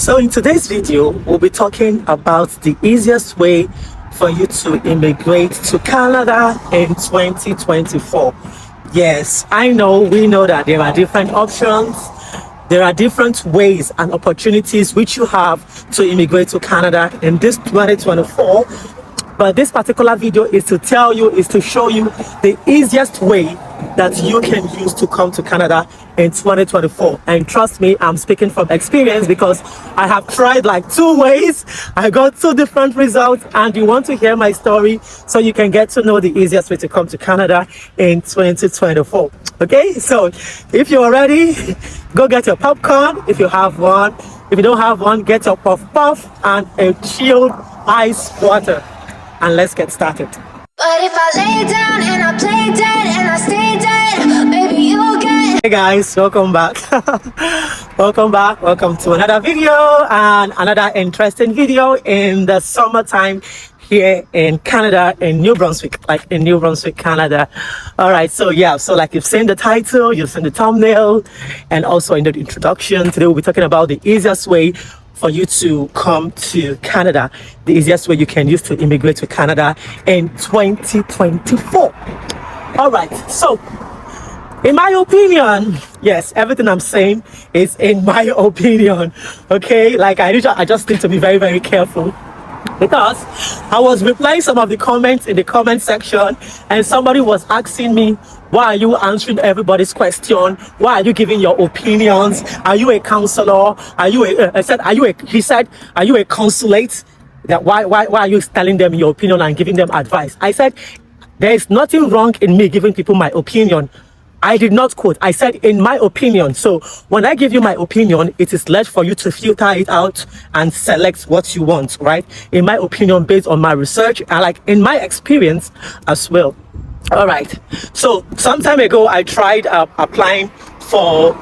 So in today's video, we'll be talking about the easiest way for you to immigrate to Canada in 2024. Yes, I know, we know that there are different options. There are different ways and opportunities which you have to immigrate to Canada in this 2024. But this particular video is to show you the easiest way that you can use to come to Canada in 2024. And trust me, I'm speaking from experience because I have tried like 2 ways. I got 2 different results, and you want to hear my story so you can get to know the easiest way to come to Canada in 2024. Okay, so if you're ready, go get your popcorn if you have one. If you don't have one, get your puff and a chilled ice water. And let's get started. But if I lay down and I play dead and I stay dead, maybe you'll get. Hey guys, welcome back. Welcome to another video and another interesting video in the summertime here in Canada, in New Brunswick, Canada. All right, so like you've seen the title, you've seen the thumbnail, and also in the introduction, today we'll be talking about the easiest way for you to come to Canada, the easiest way you can use to immigrate to Canada in 2024. All right, so in my opinion, yes, everything I'm saying is in my opinion, okay? Like I just need to be very, very careful, because I was replying some of the comments in the comment section, and somebody was asking me, why are you answering everybody's question? Why are you giving your opinions? Are you a counselor? He said, are you a consulate? That why are you telling them your opinion and giving them advice? I said, there is nothing wrong in me giving people my opinion. I did not quote. I said, in my opinion. So when I give you my opinion, it is left for you to filter it out and select what you want, right? In my opinion, based on my research and like in my experience as well. All right. So some time ago, I tried applying for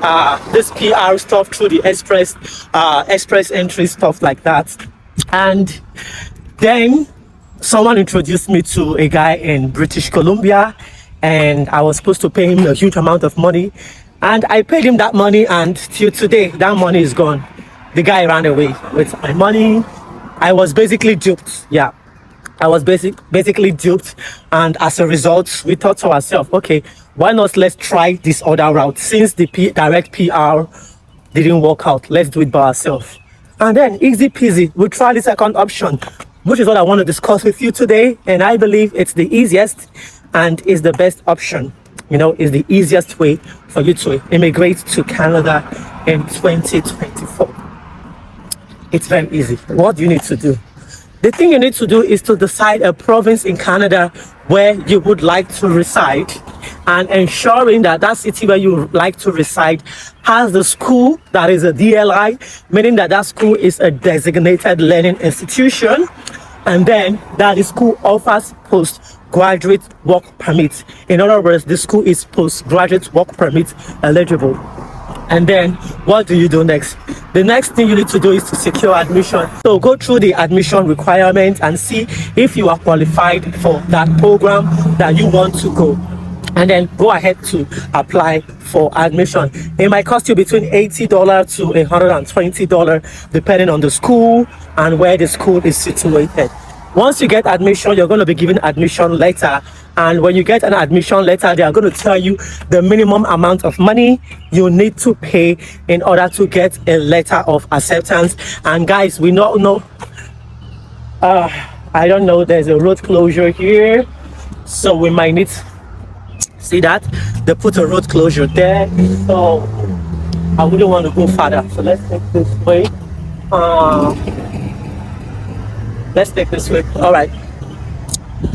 this PR stuff through the express entry stuff like that. And then someone introduced me to a guy in British Columbia, and I was supposed to pay him a huge amount of money, and I paid him that money, and till today that money is gone. The guy ran away with my money. I was basically duped. Yeah, I was basically duped, and as a result we thought to ourselves, okay, why not, let's try this other route. Since the direct PR didn't work out, let's do it by ourselves. And then easy peasy, we try the second option, which is what I want to discuss with you today, and I believe it's the easiest and is the best option. You know, is the easiest way for you to immigrate to Canada in 2024. It's very easy. What do you need to do? The thing you need to do is to decide a province in Canada where you would like to reside, and ensuring that that city where you would like to reside has the school that is a DLI, meaning that that school is a designated learning institution, and then that the school offers postgraduate work permit. In other words, the school is postgraduate work permit eligible. And then what do you do next? The next thing you need to do is to secure admission. So go through the admission requirements and see if you are qualified for that program that you want to go, and then go ahead to apply for admission. It might cost you between $80 to $120 depending on the school and where the school is situated. Once you get admission, you're going to be given admission letter, and when you get an admission letter, they are going to tell you the minimum amount of money you need to pay in order to get a letter of acceptance. And guys, we not know, I don't know, there's a road closure here, so we might need, see that they put a road closure there, so I wouldn't want to go further. So let's take this way. Let's take this way. All right.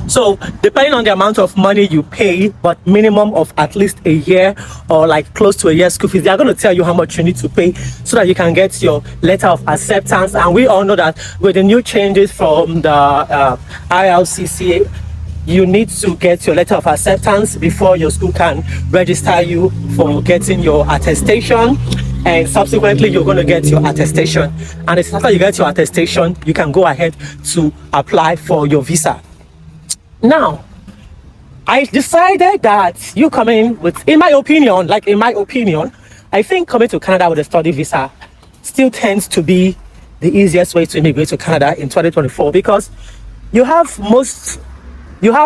So depending on the amount of money you pay, but minimum of at least a year or like close to a year school fees, they are going to tell you how much you need to pay so that you can get your letter of acceptance. And we all know that with the new changes from the ILCC, you need to get your letter of acceptance before your school can register you for getting your attestation. And subsequently you're going to get your attestation, and it's after you get your attestation you can go ahead to apply for your visa. Now I decided that you coming with, in my opinion, I think coming to Canada with a study visa still tends to be the easiest way to immigrate to Canada in 2024, because you have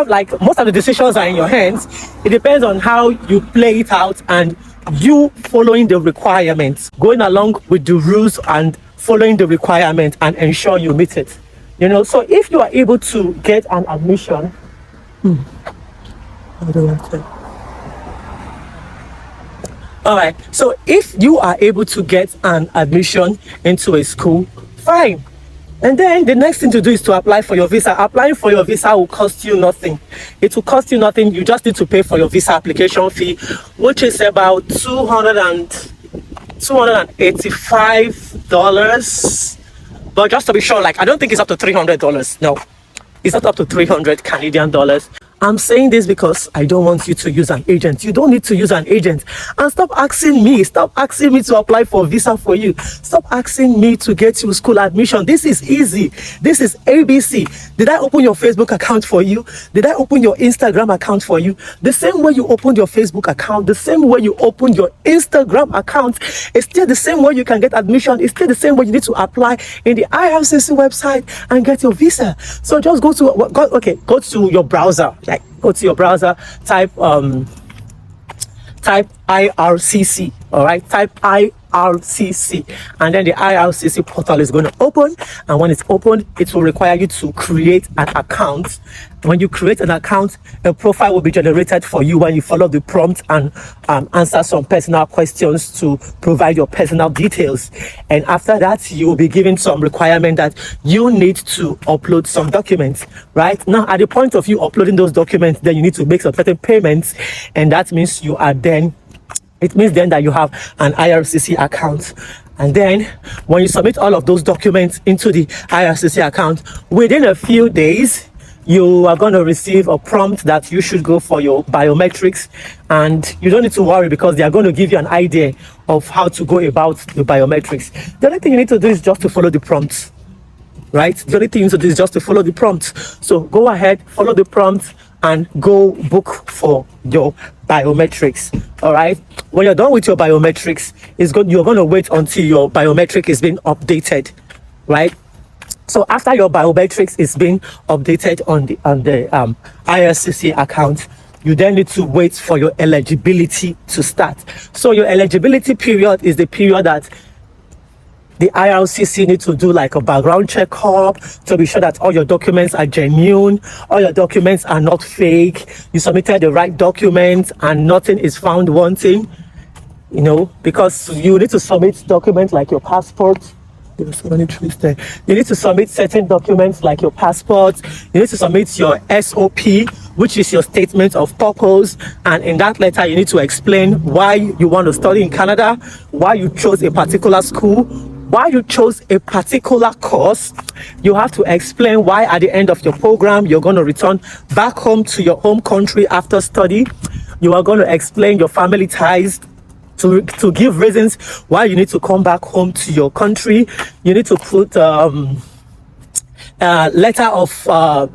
like most of the decisions are in your hands. It depends on how you play it out and you following the requirements, going along with the rules and following the requirement and ensure you meet it. So if you are able to get an admission, all right, so if you are able to get an admission into a school, fine. And then the next thing to do is to apply for your visa. Applying for your visa will cost you nothing. It will cost you nothing. You just need to pay for your visa application fee, which is about $285. But just to be sure, like, I don't think it's up to $300. No, it's not up to 300 Canadian dollars. I'm saying this because I don't want you to use an agent. You don't need to use an agent. And stop asking me to apply for a visa for you. Stop asking me to get you school admission. This is easy. This is ABC. Did I open your Facebook account for you? Did I open your Instagram account for you? The same way you opened your Facebook account, the same way you opened your Instagram account, it's still the same way you can get admission. It's still the same way you need to apply in the IRCC website and get your visa. So just go to your browser. Go to your browser, type IRCC, all right? Type IRCC, and then the IRCC portal is going to open, and when it's open, it will require you to create an account. When you create an account, a profile will be generated for you when you follow the prompt and answer some personal questions to provide your personal details. And after that, you will be given some requirement that you need to upload some documents. Right now, at the point of you uploading those documents, then you need to make some certain payments, and that means it means then that you have an IRCC account. And then when you submit all of those documents into the IRCC account, within a few days, you are going to receive a prompt that you should go for your biometrics, and you don't need to worry because they are going to give you an idea of how to go about the biometrics. The only thing you need to do is just to follow the prompts, right? The only thing you need to do is just to follow the prompts. So go ahead, follow the prompts, and go book for your biometrics. All right, when you're done with your biometrics, you're going to wait until your biometric is being updated, right? So after your biometrics is being updated on the IRCC account, you then need to wait for your eligibility to start. So your eligibility period is the period that the IRCC need to do like a background checkup to be sure that all your documents are genuine, all your documents are not fake, you submitted the right documents and nothing is found wanting, because you need to submit documents like your passport. There's so many trees there. You need to submit certain documents like your passport. You need to submit your SOP, which is your statement of purpose. And in that letter, you need to explain why you want to study in Canada, why you chose a particular school, why you chose a particular course. You have to explain why at the end of your program, you're going to return back home to your home country after study. You are going to explain your family ties, to give reasons why you need to come back home to your country. You need to put letter of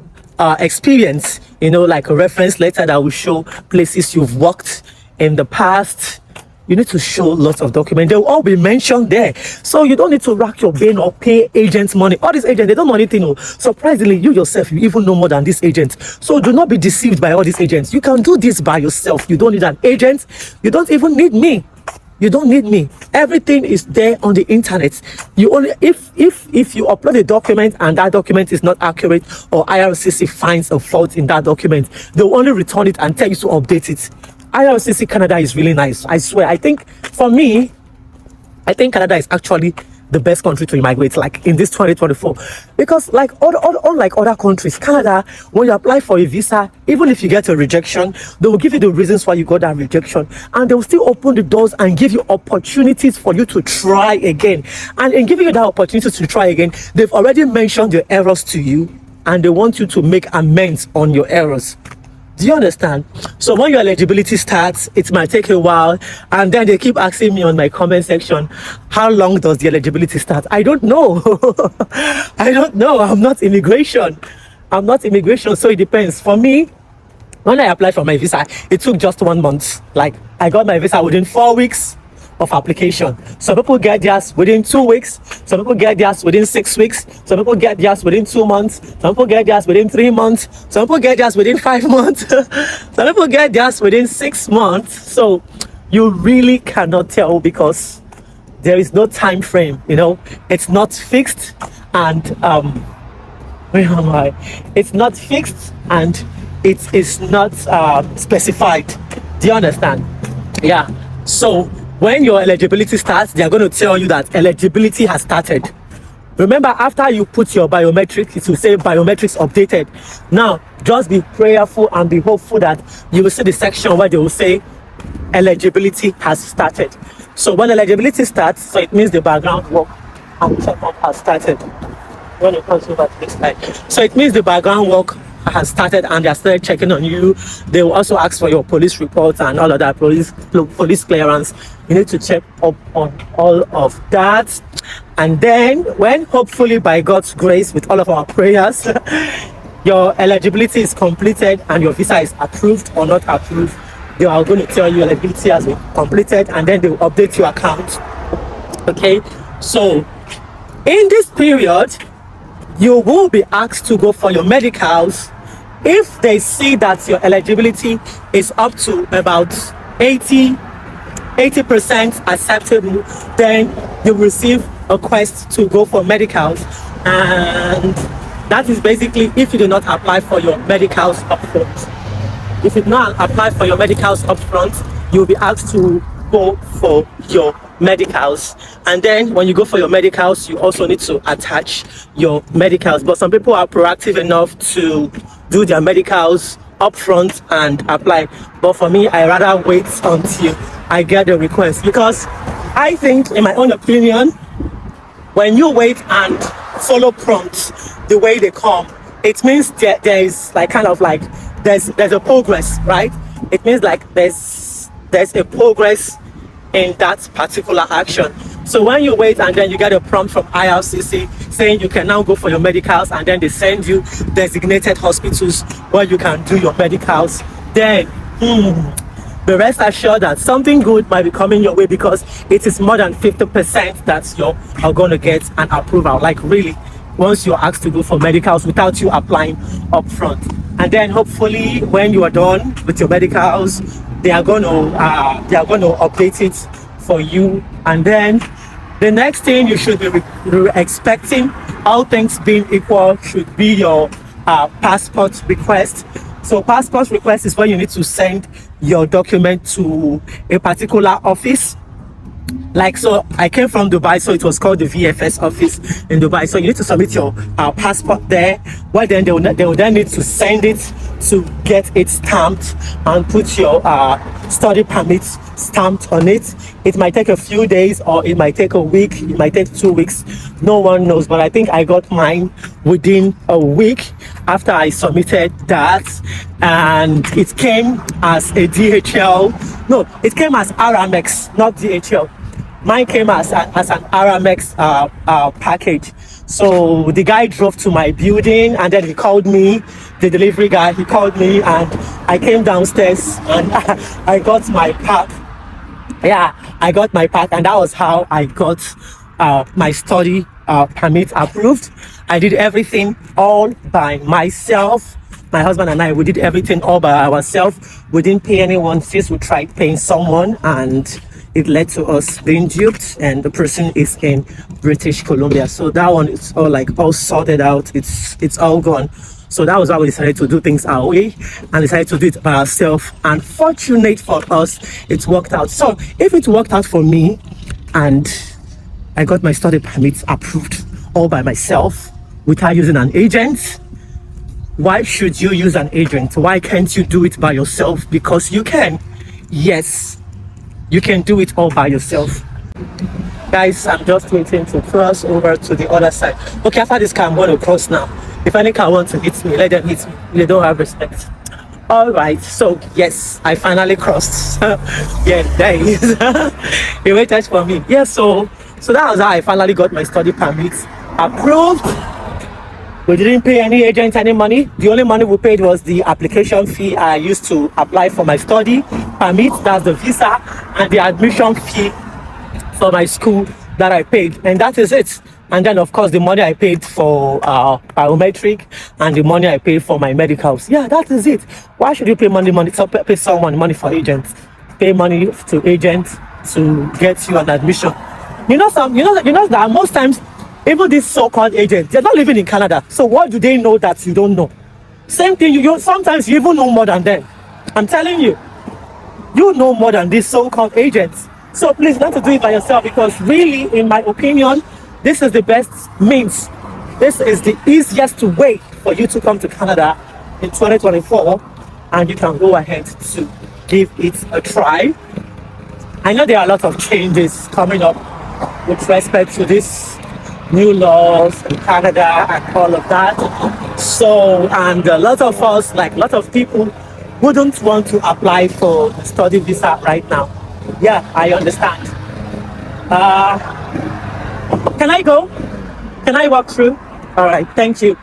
experience, like a reference letter that will show places you've worked in the past. You need to show lots of documents. They'll all be mentioned there. So you don't need to rack your brain or pay agents money. All these agents, they don't know anything. Surprisingly, you yourself, you even know more than these agents. So do not be deceived by all these agents. You can do this by yourself. You don't need an agent. You don't even need me. You don't need me. Everything is there on the internet. You only if you upload a document and that document is not accurate, or IRCC finds a fault in that document, they'll only return it and tell you to update it. IRCC Canada is really nice. I swear. I think Canada is actually the best country to immigrate, like in this 2024, because unlike other countries, Canada, when you apply for a visa, even if you get a rejection, they will give you the reasons why you got that rejection, and they will still open the doors and give you opportunities for you to try again. And in giving you that opportunity to try again, they've already mentioned your errors to you, and they want you to make amends on your errors. Do you understand? So when your eligibility starts, it might take a while, and then they keep asking me on my comment section, how long does the eligibility start? I don't know. I don't know. I'm not immigration, so it depends. For me, when I applied for my visa, it took just 1 month. Like, I got my visa within 4 weeks. of application. Some people get theirs within 2 weeks. Some people get theirs within 6 weeks. Some people get theirs within 2 months. Some people get theirs within 3 months. Some people get theirs within 5 months. Some people get theirs within 6 months. So you really cannot tell because there is no time frame. It's not fixed, and where am I? It's not fixed and it is not specified. Do you understand? Yeah. So when your eligibility starts, they are going to tell you that eligibility has started. Remember, after you put your biometric, it will say biometrics updated. Now, just be prayerful and be hopeful that you will see the section where they will say eligibility has started. So when eligibility starts, so it means the background work and checkup has started. When it comes over to this side, so it means the background work has started and they are started checking on you. They will also ask for your police reports and all of that, police clearance. You need to check up on all of that, and then when hopefully by God's grace, with all of our prayers, your eligibility is completed and your visa is approved or not approved, they are going to tell you eligibility has been completed, and then they will update your account. Okay, so in this period you will be asked to go for your medicals. If they see that your eligibility is up to about 80% acceptable, then you receive a request to go for medicals, and that is basically if you do not apply for your medicals up front. If you do not apply for your medicals up front, you'll be asked to go for your medicals, and then when you go for your medicals, you also need to attach your medicals. But some people are proactive enough to do their medicals up front and apply, but for me, I rather wait until I get the request, because I think, in my own opinion, when you wait and follow prompts the way they come, it means there is like kind of like there's a progress, right? It means like there's a progress in that particular action. So when you wait and then you get a prompt from IRCC saying you can now go for your medicals, and then they send you designated hospitals where you can do your medicals, then be rest assured that something good might be coming your way, because it is more than 50% that you are going to get an approval, like really, once you're asked to go for medicals without you applying up front. And then hopefully when you are done with your medicals, they are going to update it for you. And then the next thing you should be expecting, all things being equal, should be your passport request. So passport request is when you need to send your document to a particular office. Like, so I came from Dubai, so it was called the VFS office in Dubai. So you need to submit your passport there. Well, then they will then need to send it to get it stamped and put your study permit stamped on it. It might take a few days, or it might take a week, it might take 2 weeks. No one knows, but I think I got mine within a week after I submitted that, and it came as a DHL. No, it came as Aramex, not DHL. Mine came as an Aramex package. So the guy drove to my building, and then he called me, the delivery guy, he called me, and I came downstairs and I got my pack. Yeah, I got my pack, and that was how I got my study permit approved. I did everything all by myself. My husband and I, we did everything all by ourselves. We didn't pay anyone since we tried paying someone, and it led to us being duped, and the person is in British Columbia. So that one is all sorted out. It's all gone. So that was why we decided to do things our way and decided to do it by ourselves. And fortunate for us, it worked out. So if it worked out for me and I got my study permits approved all by myself without using an agent, why should you use an agent? Why can't you do it by yourself? Because you can. Yes, you can do it all by yourself. Guys, I'm just waiting to cross over to the other side. Okay, after this car, I'm going to cross now. If any car wants to hit me, let them hit me. They don't have respect. All right, so yes, I finally crossed. Yeah, there he is. He waited for me. Yeah, so that was how I finally got my study permits approved. We didn't pay any agent any money. The only money we paid was the application fee I used to apply for my study permit. That's the visa, and the admission fee for my school that I paid, and that is it. And then of course the money I paid for biometric and the money I paid for my medicals. Yeah, that is it. Why should you pay money to pay someone money for agents? Pay money to agents to get you an admission. You know that most times even these so-called agents, they're not living in Canada. So what do they know that you don't know? Same thing, you sometimes you even know more than them. I'm telling you, you know more than these so-called agents. So please not to do it by yourself, because really, in my opinion, this is the best means. This is the easiest way for you to come to Canada in 2024, and you can go ahead to give it a try. I know there are a lot of changes coming up with respect to this new laws in Canada and all of that. So, and a lot of us, like a lot of people, wouldn't want to apply for the study visa right now. Yeah, I understand. Can I go? Can I walk through? All right, thank you.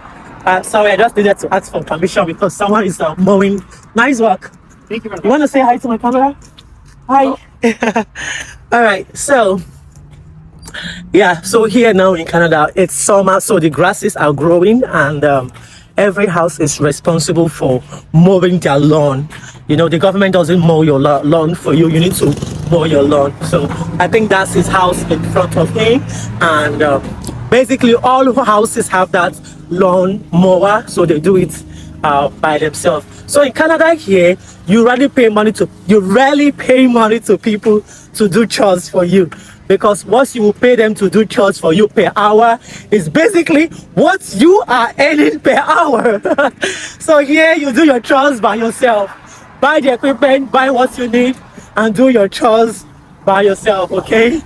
Sorry, I just needed to ask for permission because someone is mowing. Nice work. Thank you. You want to say hi to my camera? Hi. All right, so yeah, so here now in Canada, it's summer, so the grasses are growing, and every house is responsible for mowing their lawn. You know, the government doesn't mow your lawn for you. You need to mow your lawn. So I think that's his house in front of him, and basically all houses have that lawn mower, so they do it by themselves. So in Canada here, you rarely pay money to people to do chores for you, because what you will pay them to do chores for you per hour is basically what you are earning per hour. So here you do your chores by yourself. Buy the equipment, buy what you need, and do your chores by yourself, okay?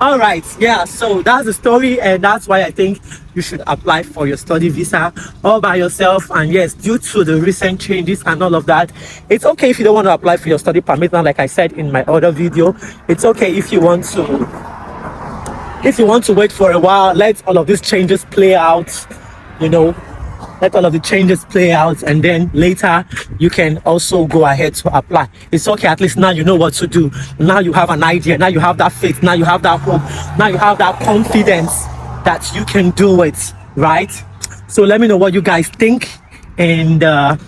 All right, yeah, so that's the story, and that's why I think you should apply for your study visa all by yourself. And yes, due to the recent changes and all of that, it's okay if you don't want to apply for your study permit now. Like I said in my other video, it's okay if you want to wait for a while, let all of these changes play out, you know, let all of the changes play out, and then later you can also go ahead to apply. It's okay, at least now you know what to do. Now you have an idea, now you have that faith, now you have that hope, now you have that confidence that you can do it, right? So let me know what you guys think in the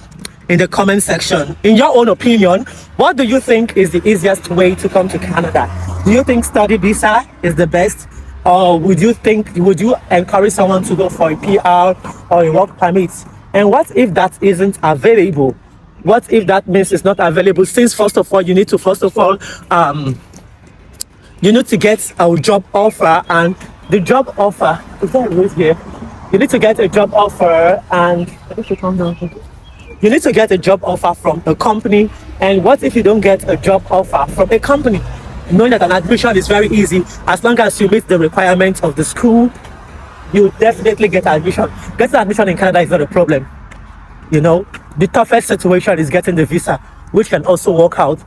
comment section. In your own opinion, what do you think is the easiest way to come to Canada? Do you think study visa is the best? Or would you encourage someone to go for a PR or a work permit? And what if that isn't available? What if that means it's not available? Since first of all, you need to get a job offer, and the job offer is that right here. You need to get a job offer, and you need to get a job offer from a company. And what if you don't get a job offer from a company? Knowing that an admission is very easy, as long as you meet the requirements of the school, you definitely get admission. Getting admission in Canada is not a problem. You know, the toughest situation is getting the visa, which can also work out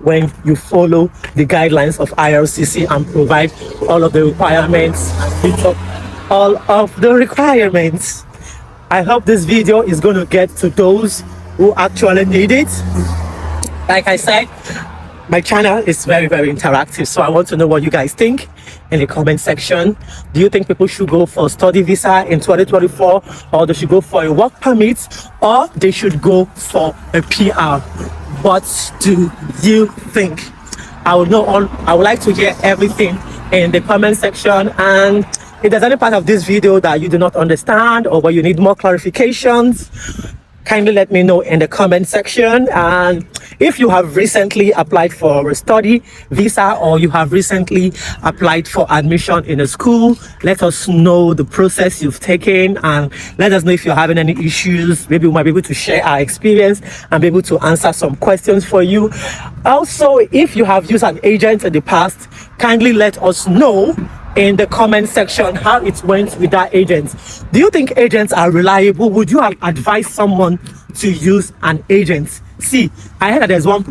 when you follow the guidelines of IRCC and provide all of the requirements and meet up all of the requirements. I hope this video is going to get to those who actually need it. Like I said, my channel is very, very interactive, so I want to know what you guys think in the comment section. Do you think people should go for study visa in 2024, or they should go for a work permit, or they should go for a PR? What do you think? I would like to hear everything in the comment section. And if there's any part of this video that you do not understand, or where you need more clarifications, kindly let me know in the comment section. And if you have recently applied for a study visa, or you have recently applied for admission in a school, let us know the process you've taken, and let us know if you're having any issues. Maybe we might be able to share our experience and be able to answer some questions for you. Also, if you have used an agent in the past, kindly let us know in the comment section how it went with that agent. Do you think agents are reliable? Would you advise someone to use an agent? See, I heard that there's one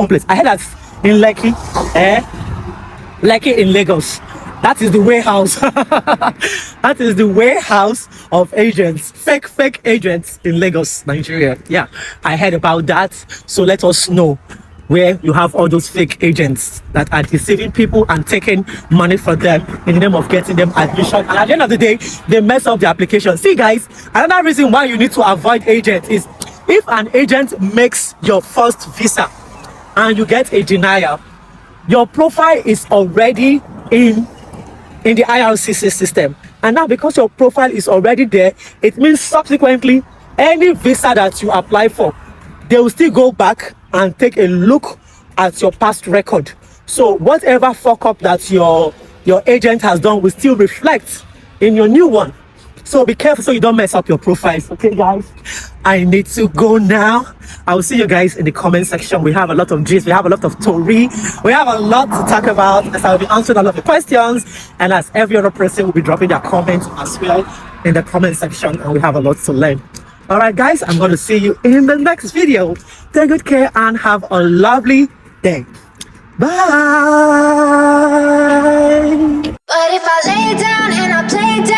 place. I heard that in Lekki in Lagos. That is the warehouse. That is the warehouse of agents, fake agents in Lagos, Nigeria. Yeah, I heard about that. So let us know where you have all those fake agents that are deceiving people and taking money from them in the name of getting them admission. And at the end of the day, they mess up the application. See, guys, another reason why you need to avoid agents is if an agent makes your first visa and you get a denial, your profile is already in the IRCC system. And now because your profile is already there, it means subsequently any visa that you apply for, they will still go back and take a look at your past record. So whatever fuck up that your agent has done will still reflect in your new one. So be careful so you don't mess up your profiles. Okay, guys, I need to go now. I will see you guys in the comment section. We have a lot of gist, we have a lot of story, we have a lot to talk about, as I'll be answering a lot of the questions, and as every other person will be dropping their comments as well in the comment section, and we have a lot to learn. All right, guys, I'm going to see you in the next video. Take good care and have a lovely day. Bye. But if I lay down and I play dead